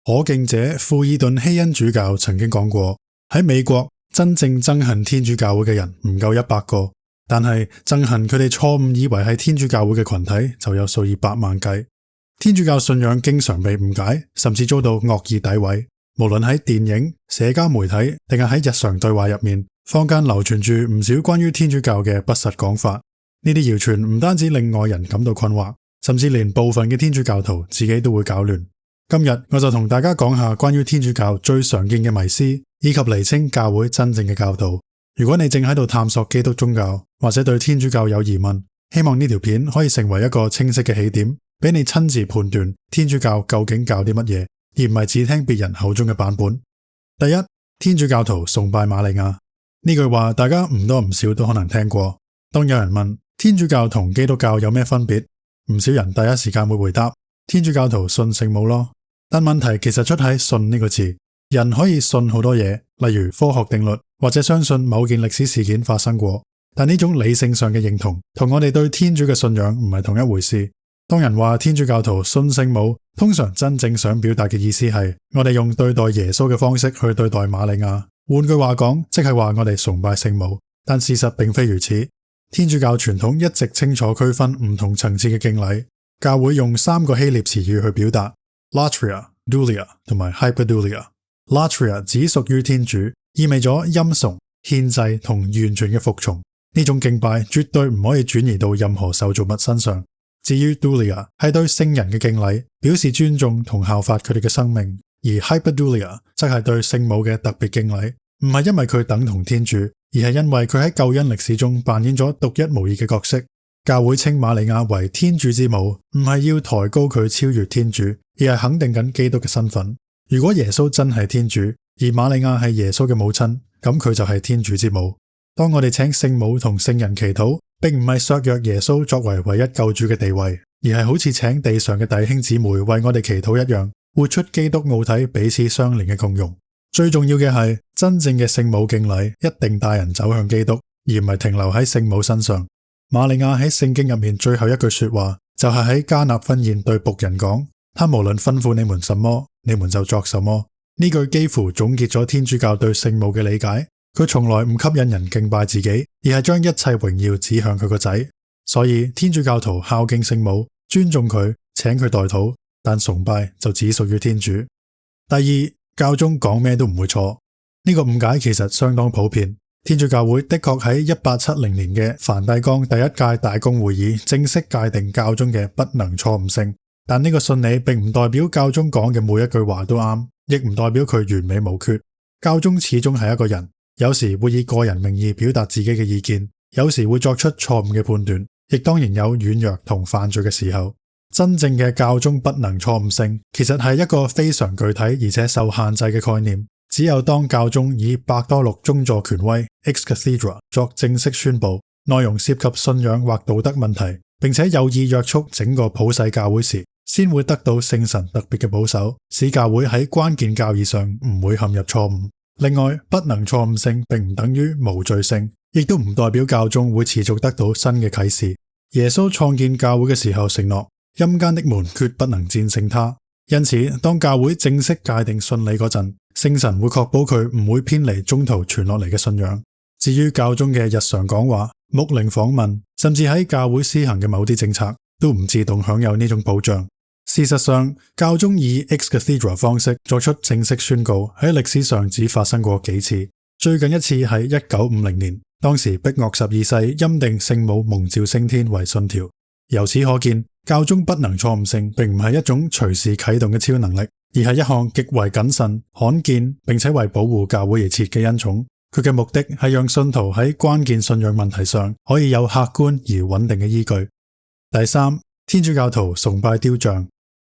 可敬者庫爾頓希恩主教曾經講過，喺美國真正憎恨天主教會嘅人唔夠100個，但係憎恨佢哋錯誤以為係天主教會嘅群體就有數以百萬計。天主教信仰經常被誤解，甚至遭到惡意詆毀。無論喺電影、社交媒體定係喺日常對話入面，坊間流傳住唔少關於天主教嘅不實講法。呢啲謠傳唔單止令外人感到困惑，甚至連部分嘅天主教徒自己都會搞亂。今日我就同大家講下關於天主教最常見嘅迷思，以及釐清教會真正嘅教導。如果你正喺度探索基督宗教，或者對天主教有疑問，希望呢條片可以成為一個清晰嘅起點，俾你親自判斷天主教究竟教啲乜嘢，而唔係只聽別人口中嘅版本。第一，天主教徒崇拜瑪利亞。呢句話大家唔多唔少都可能聽過。當有人問天主教同基督教有咩分別，唔少人第一時間會回答天主教徒信聖母咯。但問題其實出喺信呢個字。人可以信好多嘢，例如科學定律，或者相信某件歷史事件發生過，但呢種理性上嘅認同同我哋對天主嘅信仰唔係同一回事。當人話天主教徒信聖母，通常真正想表達嘅意思係我哋用對待耶穌嘅方式去對待瑪利亞。換句話講，即係話我哋崇拜聖母，但事實並非如此。天主教傳統一直清楚區分唔同層次嘅敬禮，教會用3個希臘詞語去表達 Latria、Dulia 同埋 Hyperdulia。Latria 只屬於天主，意味咗欽崇、獻祭同完全嘅服從。呢種敬拜絕對唔可以轉移到任何受造物身上。至於 Dulia 係對聖人嘅敬禮，表示尊重同效法佢哋嘅生命，而 Hyperdulia 則係對聖母嘅特別敬禮，唔係因為佢等同天主，而係因為佢喺救恩歷史中扮演咗獨一無二嘅角色。教會稱瑪利亞為天主之母，唔係要抬高佢超越天主，而係肯定緊基督嘅身份。如果耶穌真係天主，而瑪利亞係耶穌嘅母親，咁佢就係天主之母。當我哋請聖母同聖人祈禱，並唔係削弱耶穌作為唯一救主嘅地位，而係好似請地上嘅弟兄姊妹為我哋祈禱一樣，活出基督奧體彼此相連嘅共融。最重要嘅係，真正嘅聖母敬禮一定帶人走向基督，而唔係停留喺聖母身上。瑪利亞喺聖經入面最後一句說話，就係喺迦納婚宴對僕人講，他無論吩咐你們什麼，你們就作什麼。呢句幾乎總結咗天主教對聖母嘅理解。佢從來唔吸引人敬拜自己，而係將一切榮耀指向佢個仔。所以天主教徒孝敬聖母，尊重佢，請佢代禱，但崇拜就只屬於天主。第二，教宗講咩都唔會錯。呢個誤解其實相當普遍。天主教會的確喺1870年嘅梵蒂岡第一屆大公會議正式界定教宗嘅不能錯誤性，但呢個信理並唔代表教宗講嘅每一句話都啱，亦唔代表佢完美無缺。教宗始終係一個人，有時會以個人名義表達自己嘅意見，有時會作出錯誤嘅判斷，亦當然有軟弱同犯罪嘅時候。真正嘅教宗不能錯誤性，其實係一個非常具體而且受限制嘅概念。只有當教宗以伯多祿宗座權威 ex cathedra 作正式宣佈，內容涉及信仰或道德問題，並且有意約束整個普世教會時，先會得到聖神特別嘅保守，使教會喺關鍵教義上唔會陷入錯誤。另外，不能錯誤性並唔等於無罪性，亦都唔代表教宗會持續得到新嘅啟示。耶穌創建教會嘅時候承諾，陰間的門決不能戰勝他。因此，當教會正式界定信理嗰陣，聖神會確保佢唔會偏離中途傳落嚟嘅信仰。至於教宗嘅日常講話、牧靈訪問，甚至喺教會施行嘅某啲政策，都唔自動享有呢種保障。事實上，教宗以 ex cathedra 方式作出正式宣告，喺歷史上只發生過幾次。最近一次係1950年，當時碧岳12世欽定聖母蒙召升天為信條。由此可見，教宗不能錯誤性並唔係一種隨時啟動嘅超能力，而係一項極為謹慎、罕見並且為保護教會而設嘅恩寵。佢嘅目的係讓信徒喺關鍵信仰問題上可以有客觀而穩定嘅依據。第三，天主教徒崇拜雕像。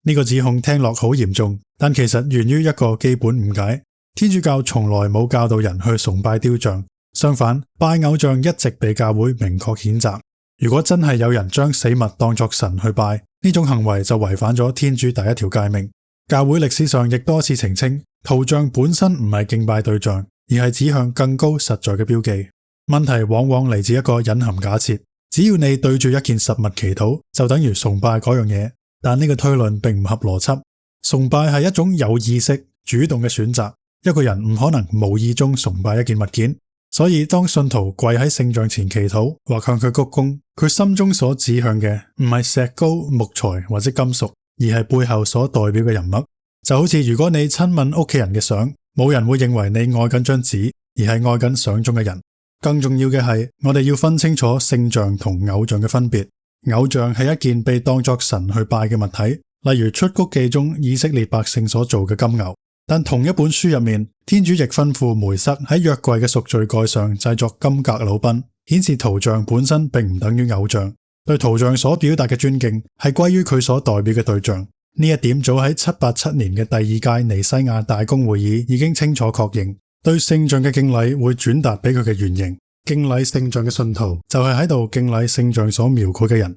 呢個指控聽落好嚴重，但其實源於一個基本誤解。天主教從來冇教導人去崇拜雕像，相反，拜偶像一直被教會明確譴責。如果真係有人將死物當作神去拜，呢種行為就違反咗天主第一條誡命。教會歷史上亦多次澄清，圖像本身唔係敬拜對象，而係指向更高實在嘅標記。問題往往嚟自一個隱含假設，只要你對住一件實物祈禱，就等於崇拜嗰樣嘢。但呢個推論並唔合邏輯。崇拜係一種有意識、主動嘅選擇，一個人唔可能無意中崇拜一件物件。所以當信徒跪喺聖像前祈禱或向佢鞠躬，佢心中所指向嘅唔係石膏、木材或者金屬，而係背後所代表嘅人物。就好似如果你親吻屋企人嘅相，冇人會認為你愛緊張紙，而係愛緊相中嘅人。更重要嘅係，我哋要分清楚聖像同偶像嘅分別。偶像係一件被當作神去拜嘅物體，例如出谷記中以色列百姓所做嘅金牛。但同一本書入面，天主亦吩咐梅瑟喺約櫃嘅贖罪蓋上製作金革魯賓，顯示圖像本身並唔等於偶像。對圖像所表達嘅尊敬係歸於佢所代表嘅對象。呢一點早喺787年嘅第二屆尼西亞大公會議已經清楚確認。對聖像嘅敬禮會轉達俾佢嘅原型。敬禮聖像嘅信徒就係喺度敬禮聖像所描繪嘅人。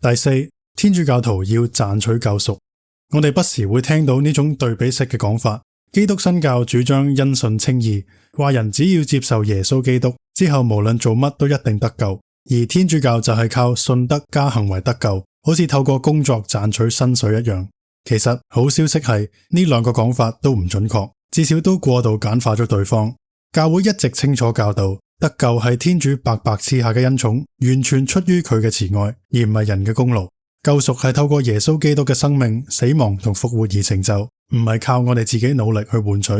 第四，天主教徒要賺取救贖。我哋不時會聽到呢種對比式嘅講法。基督新教主張因信稱義，話人只要接受耶穌基督之後，無論做乜都一定得救。而天主教就係靠信德加行為得救，好似透過工作賺取薪水一樣。其實好消息係呢兩個講法都唔準確，至少都過度簡化咗對方。教會一直清楚教導，得救係天主白白賜下嘅恩寵，完全出於佢嘅慈愛，而唔係人嘅功勞。救贖係透過耶穌基督嘅生命、死亡同復活而成就，唔係靠我哋自己努力去換取。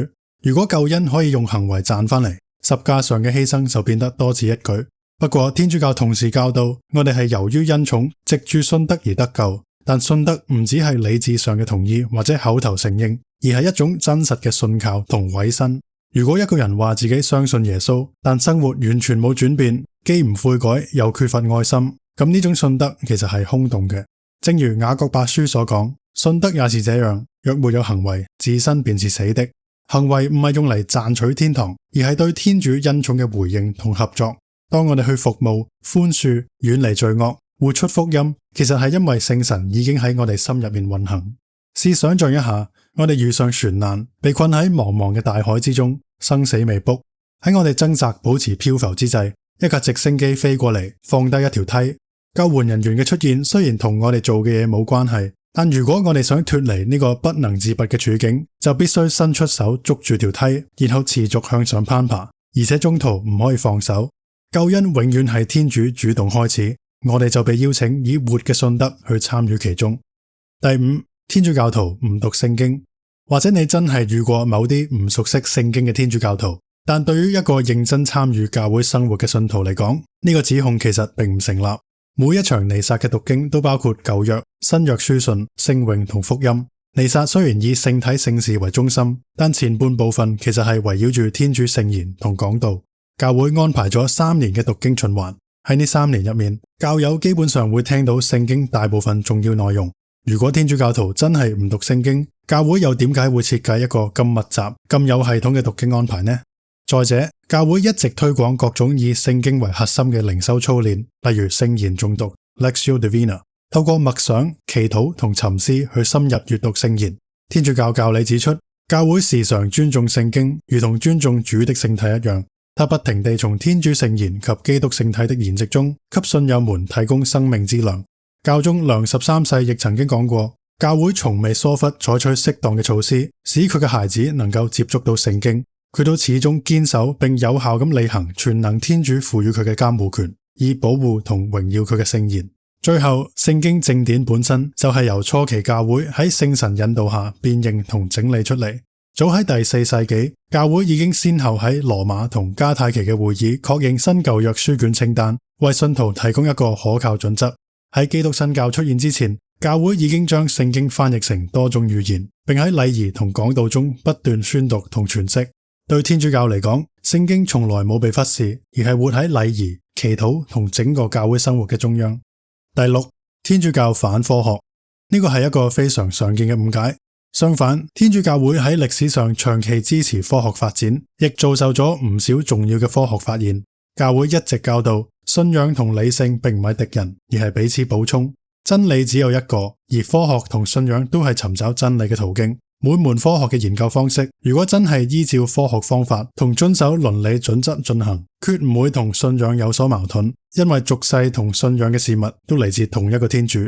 如果救恩可以用行為賺翻嚟，十架上嘅犧牲就變得多此一舉。不過天主教同時教導，我哋係由於恩寵，藉住信德而得救。但信德唔只係理智上嘅同意或者口頭承認，而係一種真實嘅信靠同委身。如果一個人話自己相信耶穌，但生活完全冇轉變，既唔悔改又缺乏愛心，咁呢種信德其實係空洞嘅。正如雅各伯書所講，信德也是這樣，若沒有行為，自身便是死的。行為唔係用嚟賺取天堂，而係對天主恩寵嘅回應同合作。當我哋去服務、寬恕、遠離罪惡、活出福音，其實係因為聖神已經喺我哋心入面運行。試想象一下，我哋遇上船難，被困喺茫茫嘅大海之中，生死未卜。喺我哋掙扎保持漂浮之際，一架直升機飛過嚟，放低一條梯。救援人員嘅出現雖然同我哋做嘅嘢冇關係，但如果我哋想脫離呢個不能自拔嘅處境，就必須伸出手捉住條梯，然後持續向上攀爬，而且中途唔可以放手。救恩永遠係天主主動開始，我哋就被邀請以活嘅信德去參與其中。第五，天主教徒唔讀聖經。或者你真係遇過某啲唔熟悉聖經嘅天主教徒，但對於一個認真參與教會生活嘅信徒嚟講，呢個指控其實並唔成立。每一場彌撒嘅讀經都包括舊約、新約書信、聖詠同福音。彌撒雖然以聖體聖事為中心，但前半部分其實係圍繞住天主聖言同講道。教會安排咗3年嘅讀經循環，喺呢3年入面，教友基本上會聽到聖經大部分重要內容。如果天主教徒真係唔讀聖經，教會又點解會設計一個咁密集、咁有系統嘅讀經安排呢？再者，教會一直推廣各種以聖經為核心嘅靈修操練，例如聖言誦讀 Lectio Divina， 透過默想、祈禱同沉思去深入閱讀聖言。天主教教理指出，教會時常尊重聖經，如同尊重主的聖體一樣。他不停地從天主聖言及基督聖體的言植中，給信友們提供生命之糧。教宗良13世亦曾經講過，教會從未疏忽採取適當嘅措施，使佢嘅孩子能夠接觸到聖經。佢都始終堅守並有效咁履行全能天主賦予佢嘅監護權，以保護同榮耀佢嘅聖言。最後，聖經正典本身就係由初期教會喺聖神引導下辨認同整理出嚟。早喺第4世紀，教會已經先後喺羅馬同加太期嘅會議確認新舊約書卷清單，為信徒提供一個可靠準則。喺基督新教出現之前，教會已經將聖經翻譯成多種語言，並喺禮儀同講道中不斷宣讀同詮釋。對天主教嚟講，聖經從來冇被忽視，而係活喺禮儀、祈禱同整個教會生活嘅中央。第六，天主教反科學。呢個係一個非常常見嘅誤解。相反，天主教會喺歷史上長期支持科學發展，亦造就咗唔少重要嘅科學發現。教會一直教導，信仰同理性並唔係敵人，而係彼此補充。真理只有一個，而科學同信仰都係尋找真理嘅途徑。每門科學嘅研究方式，如果真係依照科學方法同遵守倫理準則進行，決唔會同信仰有所矛盾，因為俗世同信仰嘅事物都嚟自同一個天主。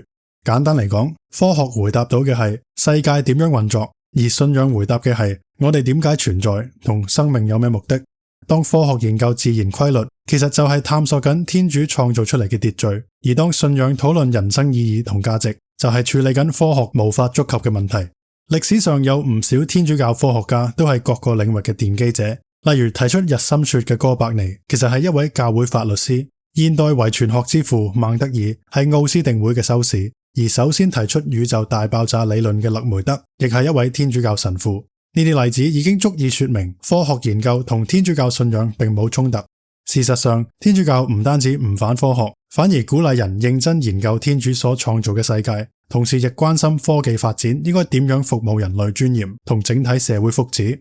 簡單嚟講，科學回答到嘅係世界點樣運作，而信仰回答嘅係我哋點解存在同生命有咩目的。當科學研究自然規律，其實就係探索緊天主創造出嚟嘅秩序；而當信仰討論人生意義同價值，就係處理緊科學無法觸及嘅問題。歷史上有唔少天主教科學家都係各個領域嘅奠基者，例如提出日心說嘅哥白尼，其實係一位教會法律師；現代遺傳學之父孟德爾係奧斯定會嘅修士，而首先提出宇宙大爆炸理論嘅勒梅德，亦係一位天主教神父。呢啲例子已經足以說明科學研究同天主教信仰並冇衝突。事實上，天主教唔單止唔反科學，反而鼓勵人認真研究天主所創造嘅世界，同時亦關心科技發展應該點樣服務人類尊嚴同整體社會福祉。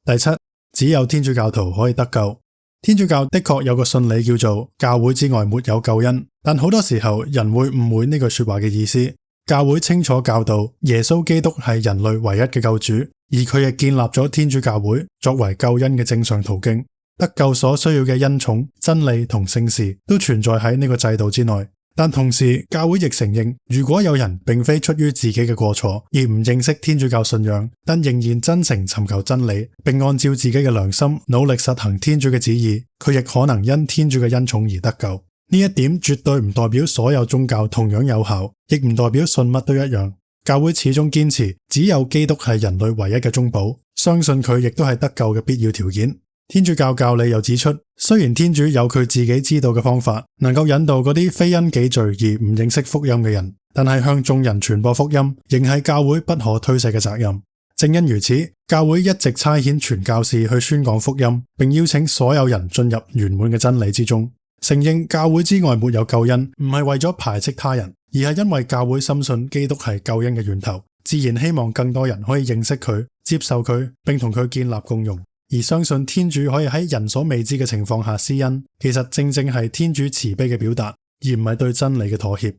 第七，只有天主教徒可以得救。天主教的確有個信理叫做教會之外沒有救恩，但好多時候人會誤會呢句說話嘅意思。教會清楚教導耶穌基督係人類唯一嘅救主，而佢亦建立咗天主教會作為救恩嘅正常途徑。得救所需要嘅恩寵、真理同聖事都存在喺呢個制度之內。但同時，教會亦承認，如果有人並非出於自己嘅過錯而唔認識天主教信仰，但仍然真誠尋求真理，並按照自己嘅良心努力實行天主嘅旨意，佢亦可能因天主嘅恩寵而得救。呢一點絕對唔代表所有宗教同樣有效，亦唔代表信乜都一樣。教會始終堅持只有基督係人類唯一嘅中保，相信佢亦都係得救嘅必要條件。天主教教理又指出，雖然天主有佢自己知道嘅方法，能夠引導嗰啲非因己罪而唔認識福音嘅人，但係向眾人傳播福音，仍係教會不可推卸嘅責任。正因如此，教會一直差遣傳教士去宣講福音，並邀請所有人進入圓滿嘅真理之中。承認教會之外沒有救恩，唔係為咗排斥他人，而係因為教會深信基督係救恩嘅源頭，自然希望更多人可以認識佢、接受佢，並同佢建立共融。而相信天主可以喺人所未知嘅情況下施恩，其實正正係天主慈悲嘅表達，而唔係對真理嘅妥協。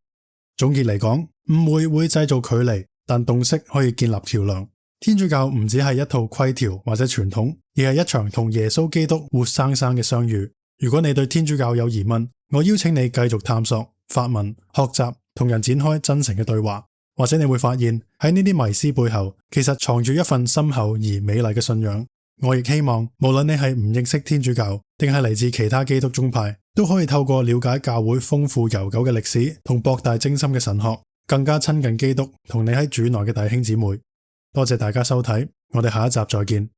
總結嚟講，誤會會製造距離，但洞悉可以建立橋樑。天主教唔只係一套規條或者傳統，而係一場同耶穌基督活生生嘅相遇。如果你對天主教有疑問，我邀請你繼續探索、發問、學習，同人展開真誠嘅對話。或者你會發現喺呢啲迷思背後，其實藏住一份深厚而美麗嘅信仰。我亦希望，無論你係唔認識天主教，定係嚟自其他基督宗派，都可以透過了解教會豐富悠久嘅歷史同博大精深嘅神學，更加親近基督同你喺主內嘅弟兄姊妹。多謝大家收睇，我哋下一集再見。